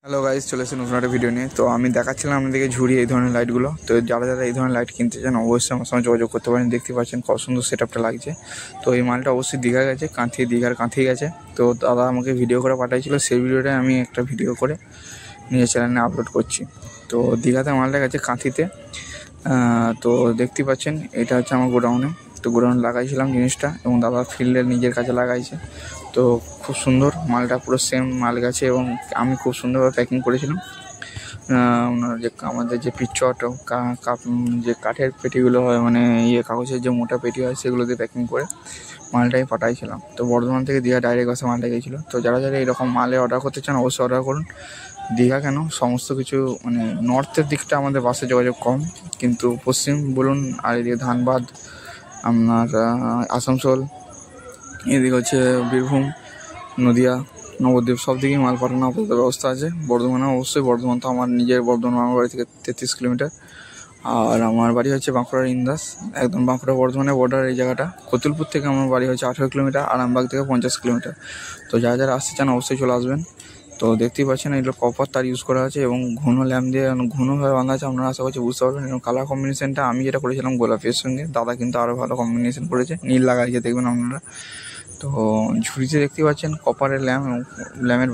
Hello guys, চলে এসে নতুন একটা ভিডিও নিয়ে। তো আমি দেখাচ্ছিলাম আপনাদেরকে ঝুড়ি এই ধরনের লাইটগুলো। তো যারা যারা এই ধরনের লাইট কিনতে চান অবশ্যই আমার সঙ্গে যোগাযোগ করতে পারেন। দেখতে পাচ্ছেন কত সুন্দর সেট আপটা লাগছে। তো এই মালটা অবশ্যই দীঘা গেছে, দীঘার কাঁথি গেছে। তো দাদা আমাকে ভিডিও করে পাঠিয়েছিল, সেই ভিডিওটাই আমি একটা ভিডিও করে নিজের চ্যানেলে আপলোড করছি। তো দীঘাতে মালটা গেছে কাঁথিতে। তো দেখতে পাচ্ছেন এটা হচ্ছে আমার গোডাউনে। তো গোডাউনে লাগাইছিলাম জিনিসটা এবং দাদা ফিল্ডে নিজের কাছে লাগাইছে। তো খুব সুন্দর মালটা, পুরো সেম মাল গেছে এবং আমি খুব সুন্দরভাবে প্যাকিং করেছিলাম। ওনার যে আমাদের যে পিচট যে কাঠের পেটিগুলো হয়, মানে কাগজের যে মোটা পেটি হয়, সেগুলো দিয়ে প্যাকিং করে মালটাই পাঠাইছিলাম। তো বর্ধমান থেকে দীঘা ডাইরেক্ট বাসে মালটা গিয়েছিলো। তো যারা যারা এরকম মালে অর্ডার করতে চান অবশ্যই অর্ডার করুন। দীঘা কেন, সমস্ত কিছু মানে নর্থের দিকটা আমাদের বাসে যোগাযোগ কম, কিন্তু পশ্চিম বলুন আর এদিকে ধানবাদ, আপনার আসানসোল, এদিকে হচ্ছে বীরভূম, নদিয়া, নবদ্বীপ, সব দিকেই মাল পাঠানো আপাতত ব্যবস্থা আছে। বর্ধমানে অবশ্যই, বর্ধমান তো আমার নিজের বর্ধমান, আমার বাড়ি থেকে 33 কিলোমিটার। আর আমার বাড়ি হচ্ছে বাঁকুড়ার ইন্দাস, একদম বাঁকুড়া বর্ধমানের বর্ডার এই জায়গাটা। কতুলপুর থেকে আমার বাড়ি হচ্ছে 18 কিলোমিটার, আরামবাগ থেকে 50 কিলোমিটার। তো যারা যারা আসতে চান অবশ্যই চলে আসবেন। তো দেখতেই পাচ্ছেন এগুলো কপার তার ইউজ করা আছে এবং ঘন ল্যাম্প দিয়ে ঘনভাবে বাঁধা আছে। আপনারা আশা করছি বুঝতে পারবেন। এবং কালার কম্বিনেশনটা আমি যেটা করেছিলাম গোলাপের সঙ্গে, দাদা কিন্তু আরও ভালো কম্বিনেশন করেছে, নীল লাগাইছে দেখবেন আপনারা। তো ঝুড়িতে দেখতে পাচ্ছেন কপারের ল্যাম্প এবং ল্যাম্পের